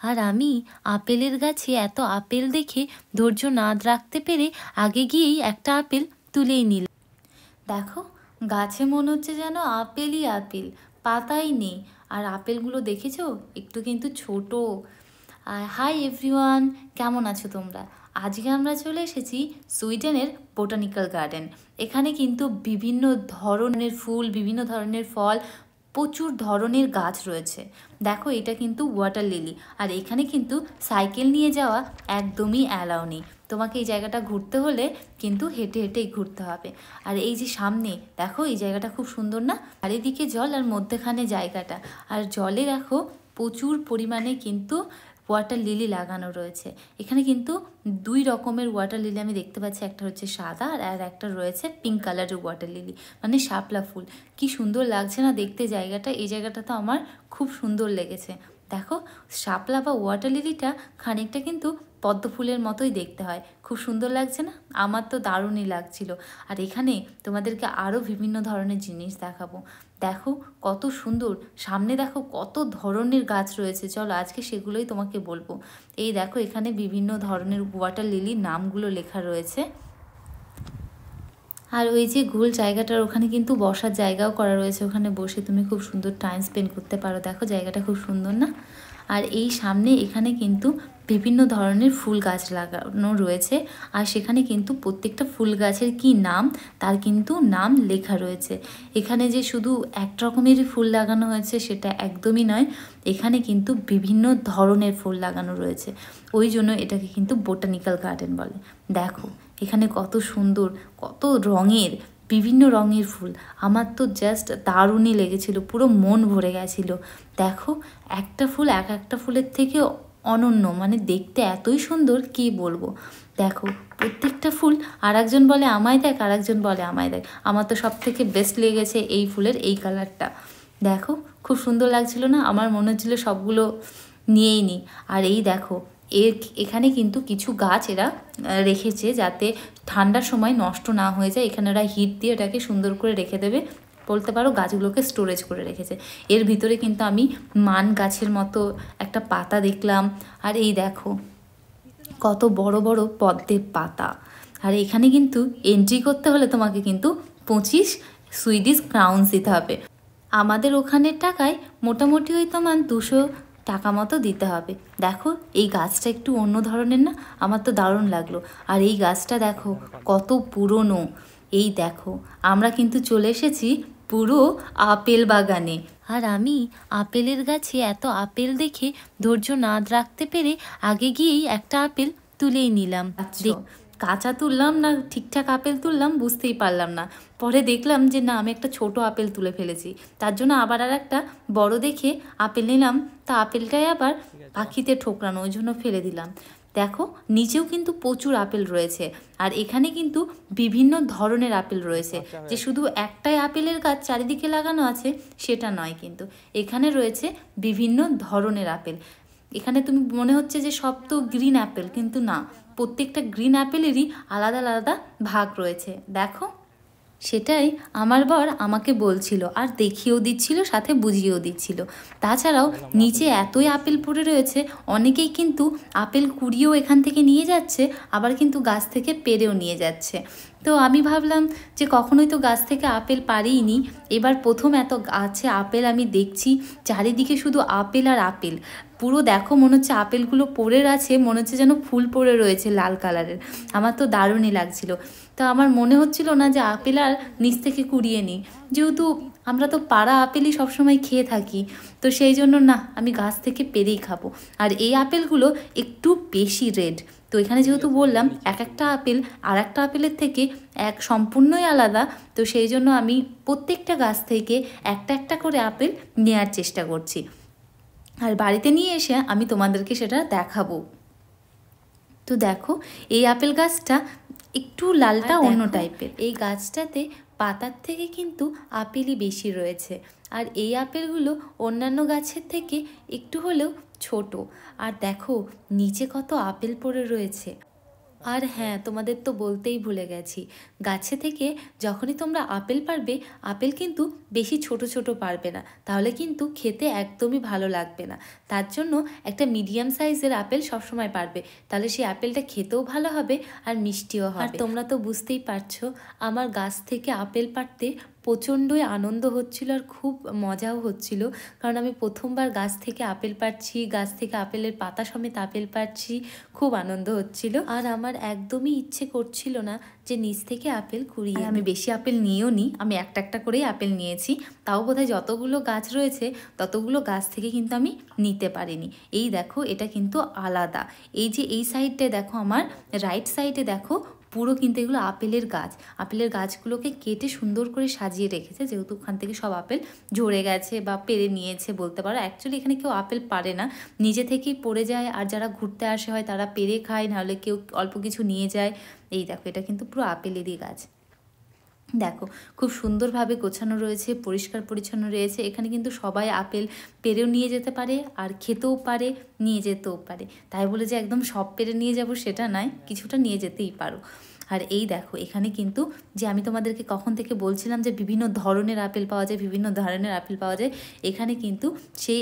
আর আমি আপেলের গাছে এত আপেল দেখে ধৈর্য না রাখতে পেরে আগে গিয়েই একটা আপেল তুলেই নিলাম। দেখো, গাছে মনে হচ্ছে যেন আপেলই আপেল, পাতাই নেই। আর আপেলগুলো দেখেছো একটু কিন্তু ছোট। হাই এভরিওয়ান, কেমন আছো তোমরা? আজকে আমরা চলে এসেছি সুইডেনের বোটানিক্যাল গার্ডেন। এখানে কিন্তু বিভিন্ন ধরনের ফুল, বিভিন্ন ধরনের ফল, প্রচুর ধরনের গাছ রয়েছে। দেখো, এটা কিন্তু ওয়াটার লিলি। আর এখানে কিন্তু সাইকেল নিয়ে যাওয়া একদমই অ্যালাউ নেই। তোমাকে এই জায়গাটা ঘুরতে হলে কিন্তু হেঁটে হেঁটেই ঘুরতে হবে। আর এই যে সামনে দেখো, এই জায়গাটা খুব সুন্দর না? চারিদিকে জল আর মধ্যেখানে জায়গাটা। আর জলে দেখো প্রচুর পরিমাণে কিন্তু ওয়াটার লিলি লাগানো রয়েছে। এখানে কিন্তু দুই রকমের ওয়াটার লিলি আমি দেখতে পাচ্ছি, একটা হচ্ছে সাদা আর একটা রয়েছে পিঙ্ক কালারের ওয়াটার লিলি, মানে শাপলা ফুল। কি সুন্দর লাগছে না দেখতে জায়গাটা? এই জায়গাটা তো আমার খুব সুন্দর লেগেছে। দেখো, শাপলা বা ওয়াটার লিলিটা খানিকটা কিন্তু পদ্ম ফুলের মতোই দেখতে হয়। খুব সুন্দর লাগছে না? আমার তো দারুণই লাগছিল। আর এখানে তোমাদেরকে আরও বিভিন্ন ধরনের জিনিস দেখাবো। দেখো কত সুন্দর, সামনে দেখো কত ধরনের গাছ রয়েছে। চলো আজকে সেগুলোই তোমাকে বলবো। এই দেখো, এখানে বিভিন্ন ধরনের ওয়াটার লিলির নামগুলো লেখা রয়েছে। আর ওই যে গোল জায়গাটার ওখানে কিন্তু বসার জায়গাও করা রয়েছে, ওখানে বসে তুমি খুব সুন্দর টাইম স্পেন্ড করতে পারো। দেখো জায়গাটা খুব সুন্দর না? আর এই সামনে এখানে কিন্তু বিভিন্ন ধরনের ফুল গাছ লাগানো রয়েছে। আর সেখানে কিন্তু প্রত্যেকটা ফুল গাছের কি নাম, তার কিন্তু নাম লেখা রয়েছে। এখানে যে শুধু এক রকমেরই ফুল লাগানো হয়েছে সেটা একদমই নয়, এখানে কিন্তু বিভিন্ন ধরনের ফুল লাগানো রয়েছে। ওই জন্য এটাকে কিন্তু বোটানিক্যাল গার্ডেন বলে। দেখো এখানে কত সুন্দর, কত রঙের, বিভিন্ন রঙের ফুল। আমার তো জাস্ট দারুণই লেগেছিল, পুরো মন ভরে গেছিল। দেখো, একটা ফুল এক একটা ফুলের থেকে অনন্য, মানে দেখতে এতই সুন্দর কি বলবো। দেখো প্রত্যেকটা ফুল আর একজন বলে আমায় দেখ, আর একজন বলে আমায় দেখ। আমার তো সব থেকে বেস্ট লেগেছে এই ফুলের এই কালারটা। দেখো খুব সুন্দর লাগছিল না? আমার মনে হচ্ছিল সবগুলো নিয়েই নিই। আর এই দেখো, এখানে কিন্তু কিছু গাছ এরা রেখেছে যাতে ঠান্ডার সময় নষ্ট না হয়ে যায়। এখানে ওরা হিট দিয়ে এটাকে সুন্দর করে রেখে দেবে, বলতে পারো গাছগুলোকে স্টোরেজ করে রেখেছে। এর ভিতরে কিন্তু আমি মান গাছের মতো একটা পাতা দেখলাম। আর এই দেখো কত বড় বড় পদ্মের পাতা। আর এখানে কিন্তু এন্ট্রি করতে হলে তোমাকে কিন্তু 25 সুইডিশ ক্রাউন্স দিতে হবে। আমাদের ওখানের টাকায় মোটামুটি ওই তোমার 200 টাকা মতো দিতে হবে। দেখো এই গাছটা একটু অন্য ধরনের না? আমার তো দারুণ লাগলো। আর এই গাছটা দেখো কত পুরনো। এই দেখো, আমরা কিন্তু চলে এসেছি পুরো আপেল বাগানে। আর আমি আপেলের গাছে এত আপেল দেখে ধৈর্য না রাখতে পেরে আগে গিয়েই একটা আপেল তুলেই নিলাম। কাঁচা তুললাম না ঠিকঠাক আপেল তুললাম বুঝতেই পারলাম না। পরে দেখলাম যে না, আমি একটা ছোট আপেল তুলে ফেলেছি। তার জন্য আবার আর একটা বড় দেখে আপেল নিলাম। তা আপেলটাই আবার পাখিতে ঠোকরানো, ওই জন্য ফেলে দিলাম। দেখো নিচেও কিন্তু প্রচুর আপেল রয়েছে। আর এখানে কিন্তু বিভিন্ন ধরনের আপেল রয়েছে, যে শুধু একটাই আপেলের গাছ চারিদিকে লাগানো আছে সেটা নয়, কিন্তু এখানে রয়েছে বিভিন্ন ধরনের আপেল। এখানে তুমি মনে হচ্ছে যে সব তো গ্রিন অ্যাপেল, কিন্তু না, প্রত্যেকটা গ্রিন অ্যাপেলেরই আলাদা আলাদা ভাগ রয়েছে। দেখো, সেটাই আমার বর আমাকে বলছিল আর দেখিয়েও দিচ্ছিল, সাথে বুঝিয়েও দিচ্ছিল। তাছাড়াও নিচে এতই আপেল পড়ে রয়েছে, অনেকেই কিন্তু আপেল কুড়িয়েও এখান থেকে নিয়ে যাচ্ছে, আবার কিন্তু গাছ থেকে পেড়েও নিয়ে যাচ্ছে। তো আমি ভাবলাম যে কখনোই তো গাছ থেকে আপেল পারিনি, এবার প্রথম এত গাছে আপেল আমি দেখছি। চারিদিকে শুধু আপেল আর আপেল। পুরো দেখো মনে হচ্ছে আপেলগুলো পড়ে আছে, মনে হচ্ছে যেন ফুল পড়ে রয়েছে লাল কালারের। আমার তো দারুণই লাগছিল। তো আমার মনে হচ্ছিল না যে আপেল আর নিচ থেকে কুড়িয়ে নিই, যেহেতু আমরা তো পাড়া আপেলই সবসময় খেয়ে থাকি। তো সেই জন্য না, আমি গাছ থেকে পেরেই খাবো। আর এই আপেলগুলো একটু বেশি রেড। তো এখানে যেহেতু বললাম এক একটা আপেল আর একটা আপেলের থেকে এক সম্পূর্ণই আলাদা, তো সেই জন্য আমি প্রত্যেকটা গাছ থেকে একটা একটা করে আপেল নেওয়ার চেষ্টা করছি। আর বাড়িতে নিয়ে এসে আমি তোমাদেরকে সেটা দেখাবো। তো দেখো, এই আপেল গাছটা একটু লালটা অন্য টাইপের। এই গাছটাতে পাতার থেকে কিন্তু আপেলই বেশি রয়েছে। আর এই আপেলগুলো অন্যান্য গাছের থেকে একটু হলেও ছোট। আর দেখো নিচে কত আপেল পড়ে রয়েছে। আর হ্যাঁ, তোমাদের তো বলতেই ভুলে গেছি, গাছে থেকে যখনই তোমরা আপেল পারবে, আপেল কিন্তু বেশি ছোট ছোট পারবে না, তাহলে কিন্তু খেতে একদমই ভালো লাগবে না। তার জন্য একটা মিডিয়াম সাইজের আপেল সবসময় পারবে, তাহলে সেই আপেলটা খেতেও ভালো হবে আর মিষ্টিও হবে। আর তোমরা তো বুঝতেই পারছো, আমার গাছ থেকে আপেল পাড়তে প্রচণ্ডই আনন্দ হচ্ছিল আর খুব মজাও হচ্ছিল, কারণ আমি প্রথমবার গাছ থেকে আপেল পাড়ছি, গাছ থেকে আপেলের পাতা সমেত আপেল পাড়ছি, খুব আনন্দ হচ্ছিল। আর আমার একদমই ইচ্ছে করছিল না যে নিচ থেকে আপেল কুড়িয়ে। আমি বেশি আপেল নিয়েও নি, আমি একটা একটা করেই আপেল নিয়েছি, তাও বোধহয় যতগুলো গাছ রয়েছে ততগুলো গাছ থেকে কিন্তু আমি নিতে পারিনি। এই দেখো, এটা কিন্তু আলাদা। এই যে এই সাইডটায় দেখো, আমার রাইট সাইডে দেখো, পুরো কিন্তু এগুলো আপেলের গাছ। আপেলের গাছগুলোকে কেটে সুন্দর করে সাজিয়ে রেখেছে, যেহেতু ওখান থেকে সব আপেল ঝরে গেছে বা পেরে নিয়েছে বলতে পারো। অ্যাকচুয়ালি এখানে কেউ আপেল পারে না, নিজে থেকেই পড়ে যায়, আর যারা ঘুরতে আসে হয় তারা পেরে খায়, নাহলে কেউ অল্প কিছু নিয়ে যায়। এই দেখো, এটা কিন্তু পুরো আপেলেরই গাছ। দেখো খুব সুন্দরভাবে গোছানো রয়েছে, পরিষ্কার পরিচ্ছন্ন রয়েছে। এখানে কিন্তু সবাই আপেল পেরেও নিয়ে যেতে পারে, আর খেতেও পারে, নিয়ে যেতেও পারে। তাই বলে যে একদম সব পেরে নিয়ে যাব সেটা নয়, কিছুটা নিয়ে যেতেই পারো। আর এই দেখো, এখানে কিন্তু যে আমি তোমাদেরকে কখন থেকে বলছিলাম যে বিভিন্ন ধরনের আপেল পাওয়া যায়, বিভিন্ন ধরনের আপেল পাওয়া যায়, এখানে কিন্তু সেই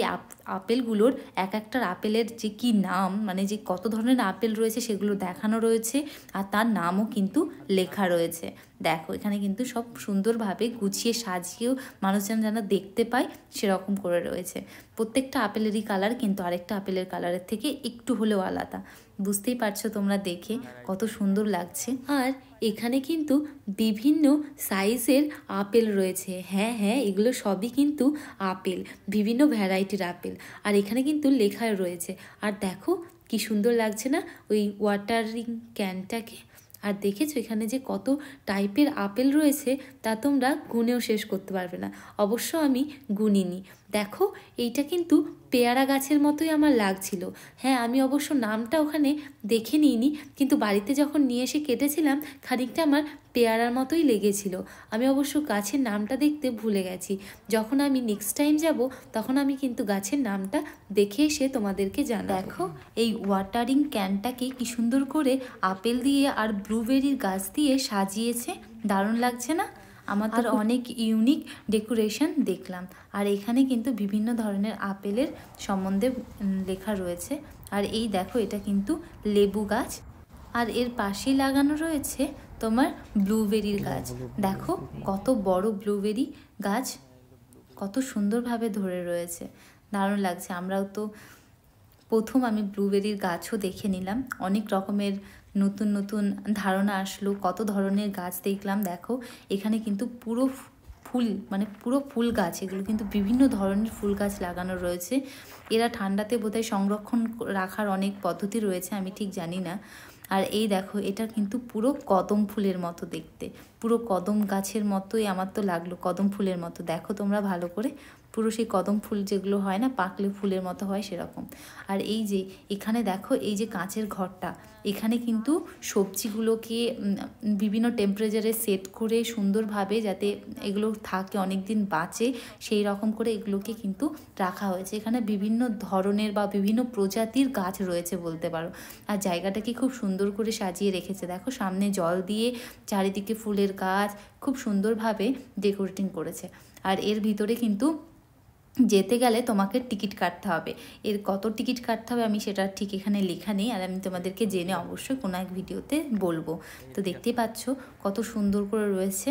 আপেলগুলোর এক একটার আপেলের যে কি নাম, মানে যে কত ধরনের আপেল রয়েছে সেগুলো দেখানো রয়েছে, আর তার নামও কিন্তু লেখা রয়েছে। দেখো এখানে কিন্তু সব সুন্দরভাবে গুছিয়ে সাজিয়েও মানুষজন যেন দেখতে পায় সেরকম করে রয়েছে। প্রত্যেকটা আপেলেরই কালার কিন্তু আরেকটা আপেলের কালারের থেকে একটু হলেও আলাদা। বুঝতেই পারছো তোমরা দেখে কত সুন্দর লাগছে। আর এখানে কিন্তু বিভিন্ন সাইজের আপেল রয়েছে। হ্যাঁ হ্যাঁ, এগুলো সবই কিন্তু আপেল, বিভিন্ন ভ্যারাইটির আপেল। আর এখানে কিন্তু লেখা রয়েছে। আর দেখো কি সুন্দর লাগছে না ওই ওয়াটারিং ক্যানটাকে। আর দেখেছো এখানে যে কত টাইপের আপেল রয়েছে, তা তোমরা গুনেও শেষ করতে পারবে না। অবশ্য আমি গুনিনি। দেখো এইটা কিন্তু পেয়ারা গাছের মতোই আমার লাগছিল। হ্যাঁ, আমি অবশ্য নামটা ওখানে দেখে নিইনি, কিন্তু বাড়িতে যখন নিয়ে এসে কেটেছিলাম খানিকটা আমার পেয়ারার মতোই লেগেছিল। আমি অবশ্য গাছের নামটা দেখতে ভুলে গেছি। যখন আমি নেক্সট টাইম যাব তখন আমি কিন্তু গাছের নামটা দেখে এসে তোমাদেরকে জানাবো। দেখো এই ওয়াটারিং ক্যানটাকে কি সুন্দর করে আপেল দিয়ে আর ব্লুবেরির গাছ দিয়ে সাজিয়েছে, দারুণ লাগছে না? আমাদের অনেক ইউনিক ডেকোরেশন দেখলাম। আর এখানে কিন্তু বিভিন্ন ধরনের আপেলের সম্বন্ধে লেখা রয়েছে। আর এই দেখো, এটা কিন্তু লেবু গাছ, আর এর পাশেই লাগানো রয়েছে তোমার ব্লুবেরির গাছ। দেখো কত বড় ব্লুবেরি গাছ, কত সুন্দরভাবে ধরে রয়েছে, দারুণ লাগছে। আমরাও তো প্রথম আমি ব্লুবেরির গাছও দেখে নিলাম, অনেক রকমের নতুন নতুন ধারণা আসলো, কত ধরনের গাছ দেখলাম। দেখো এখানে কিন্তু পুরো ফুল, মানে পুরো ফুল গাছ, এগুলো কিন্তু বিভিন্ন ধরনের ফুল গাছ লাগানো রয়েছে। এরা ঠান্ডাতে বোধহয় সংরক্ষণ রাখার অনেক পদ্ধতি রয়েছে, আমি ঠিক জানি না। আর এই দেখো, এটা কিন্তু পুরো কদম ফুলের মতো দেখতে, পুরো কদম গাছের মতোই আমার তো লাগলো, কদম ফুলের মতো। দেখো তোমরা ভালো করে, পুরো সেই কদম ফুল যেগুলো হয় না, পাকলে ফুলের মতো হয় সেরকম। আর এই যে এখানে দেখো, এই যে কাঁচের ঘরটা, এখানে কিন্তু সবজিগুলোকে বিভিন্ন টেম্পারেচারে সেট করে সুন্দরভাবে যাতে এগুলো থাকে, অনেক দিন বাঁচে, সেই রকম করে এগুলোকে কিন্তু রাখা হয়েছে। এখানে বিভিন্ন ধরনের বা বিভিন্ন প্রজাতির গাছ রয়েছে বলতে পারো। আর জায়গাটাকে খুব সুন্দর করে সাজিয়ে রেখেছে। দেখো সামনে জল দিয়ে, চারিদিকে ফুলের গাছ, খুব সুন্দরভাবে ডেকোরেটিং করেছে। আর এর ভিতরে কিন্তু যেতে গেলে তোমাকে টিকিট কাটতে হবে। এর কত টিকিট কাটতে হবে আমি সেটা ঠিক এখানে লেখা নেই, আর আমি তোমাদেরকে জেনে অবশ্যই কোনো এক ভিডিওতে বলবো। তো দেখতেই পাচ্ছ কত সুন্দর করে রয়েছে।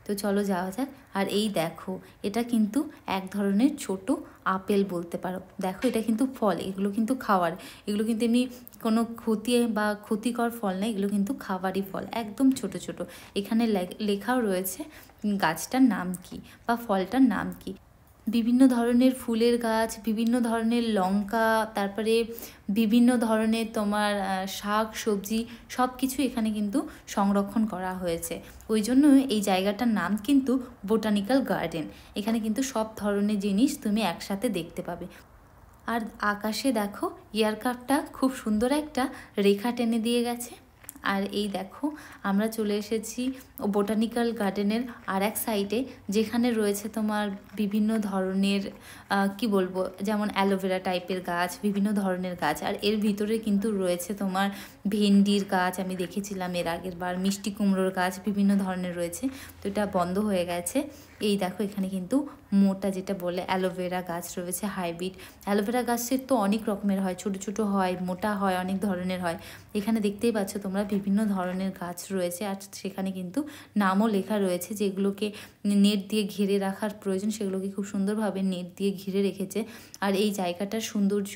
তো চলো যাওয়া যাক। আর এই দেখো, এটা কিন্তু এক ধরনের ছোট আপেল বলতে পারো। দেখো এটা কিন্তু ফল, এগুলো কিন্তু খাওয়ার, এগুলো কিন্তু এমনি কোনো ক্ষতি বা ক্ষতিকর ফল না, এগুলো কিন্তু খাবারই ফল, একদম ছোট ছোট। এখানে লেখাও রয়েছে গাছটার নাম কি বা ফলটার নাম কি। বিভিন্ন ধরনের ফুলের গাছ, বিভিন্ন ধরনের লঙ্কা, তারপরে বিভিন্ন ধরনের তোমার শাক সবজি, সব কিছু এখানে কিন্তু সংরক্ষণ করা হয়েছে। ওই জন্য এই জায়গাটার নাম কিন্তু বোটানিক্যাল গার্ডেন। এখানে কিন্তু সব ধরনের জিনিস তুমি একসাথে দেখতে পাবে। আর আকাশে দেখো এয়ারক্রাফটটা খুব সুন্দর একটা রেখা টেনে দিয়ে গেছে। আর এই দেখো আমরা চলে এসেছি বোটানিক্যাল গার্ডেনের আর এক সাইডে, যেখানে রয়েছে তোমার বিভিন্ন ধরনের কি বলবো, যেমন অ্যালোভেরা টাইপের গাছ, বিভিন্ন ধরনের গাছ। আর এর ভিতরে কিন্তু রয়েছে তোমার ভেন্ডির গাছ, আমি দেখেছিলাম এর আগের বার, মিষ্টি কুমড়োর গাছ বিভিন্ন ধরনের রয়েছে। তো এটা বন্ধ হয়ে গেছে। এই দেখো এখানে কিন্তু মোটা যেটা বলে অ্যালোভেরা গাছ রয়েছে, হাইব্রিড অ্যালোভেরা গাছের তো অনেক রকমের হয়, ছোট ছোট হয়, মোটা হয়, অনেক ধরনের হয়। এখানে দেখতেই পাচ্ছ তোমরা বিভিন্ন ধরনের গাছ রয়েছে। আর সেখানে কিন্তু নামও লেখা রয়েছে, যেগুলোকে নেট দিয়ে ঘিরে রাখার প্রয়োজন সেগুলোকে খুব সুন্দরভাবে নেট দিয়ে ঘিরে রেখেছে। আর এই জায়গাটার সৌন্দর্য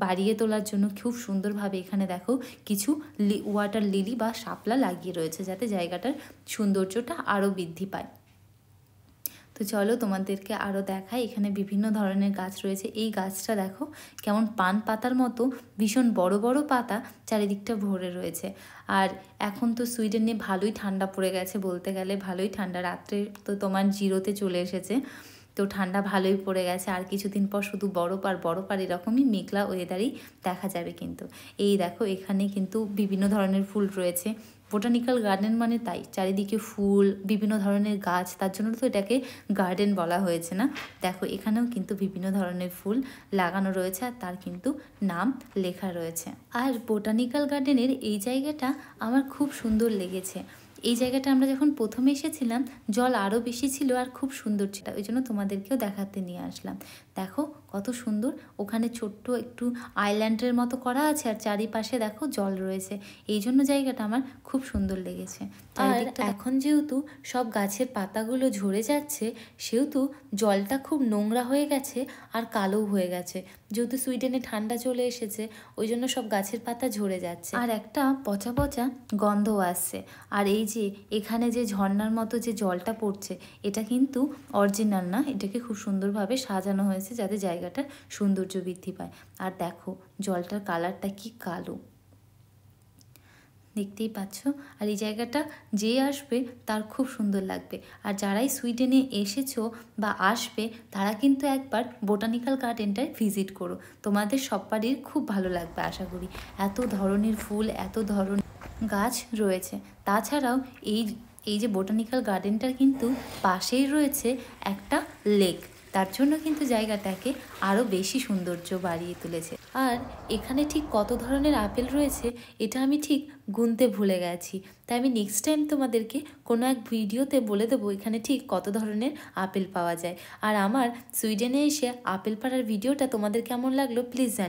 বাড়িয়ে তোলার জন্য খুব সুন্দরভাবে এখানে দেখো কিছু ওয়াটার লিলি বা শাপলা লাগিয়ে রয়েছে, যাতে জায়গাটার সৌন্দর্যটা আরও বৃদ্ধি পায়। তো চলো তোমাদেরকে আরও দেখাই, এখানে বিভিন্ন ধরনের গাছ রয়েছে। এই গাছটা দেখো কেমন পান পাতার মতো ভীষণ বড় বড় পাতা চারিদিকটা ভরে রয়েছে। আর এখন তো সুইডেনে ভালোই ঠান্ডা পড়ে গেছে, বলতে গেলে ভালোই ঠান্ডা, রাত্রে তো তোমার 0-তে চলে এসেছে। তো ঠান্ডা ভালোই পড়ে গেছে, আর কিছুদিন পর শুধু বরফ আর বরফ, আর এরকমই মেঘলা ওয়েদারই দেখা যাবে। কিন্তু এই দেখো এখানে কিন্তু বিভিন্ন ধরনের ফুল রয়েছে। বোটানিক্যাল গার্ডেন মানে তাই, চারিদিকে ফুল, বিভিন্ন ধরনের গাছ, তার জন্য তো এটাকে গার্ডেন বলা হয়েছে না। দেখো এখানেও কিন্তু বিভিন্ন ধরনের ফুল লাগানো রয়েছে, আর তার কিন্তু নাম লেখা রয়েছে। আর বোটানিক্যাল গার্ডেনের এই জায়গাটা আমার খুব সুন্দর লেগেছে। এই জায়গাটা আমরা যখন প্রথমে এসেছিলাম জল আরও বেশি ছিল আর খুব সুন্দর ছিল, ওই জন্য তোমাদেরকেও দেখাতে নিয়ে আসলাম। দেখো কত সুন্দর, ওখানে ছোট্ট একটু আইল্যান্ডের মতো করা আছে, আর চারিপাশে দেখো জল রয়েছে। এই জন্য জায়গাটা আমার খুব সুন্দর লেগেছে। আর এখন যেহেতু সব গাছের পাতাগুলো ঝরে যাচ্ছে, সেহেতু জলটা খুব নোংরা হয়ে গেছে আর কালো হয়ে গেছে। যেহেতু সুইডেনে ঠান্ডা চলে এসেছে, ওই জন্য সব গাছের পাতা ঝরে যাচ্ছে, আর একটা পচা পচা গন্ধও আসছে। আর এই যে এখানে যে ঝর্ণার মতো যে জলটা পড়ছে, এটা কিন্তু অরিজিনাল না, এটাকে খুব সুন্দরভাবে সাজানো হয়েছে যাতে জায়গাটার সৌন্দর্য বৃদ্ধি পায়। আর দেখো জলটার কালারটা কি কালো, দেখতেই পাচ্ছ। আর এই জায়গাটা যে আসবে তার খুব সুন্দর লাগবে। আর যারাই সুইডেনে এসেছো বা আসবে, তারা কিন্তু একবার বোটানিক্যাল গার্ডেনটায় ভিজিট করো, তোমাদের সবারই খুব ভালো লাগবে আশা করি। এত ধরনের ফুল, এত ধরনের গাছ রয়েছে। তাছাড়াও এই যে বোটানিক্যাল গার্ডেনটার কিন্তু পাশেই রয়েছে একটা লেক, তার জন্য কিন্তু জায়গাটাকে আরও বেশি সৌন্দর্য বাড়িয়ে তুলেছে। আর এখানে ঠিক কত ধরনের আপেল রয়েছে এটা আমি ঠিক গুনতে ভুলে গেছি, তাই আমি নেক্সট টাইম তোমাদেরকে কোনো এক ভিডিওতে বলে দেবো এখানে ঠিক কত ধরনের আপেল পাওয়া যায়। আর আমার সুইডেনে এসে আপেল পাড়ার ভিডিওটা তোমাদের কেমন লাগলো প্লিজ জানাও।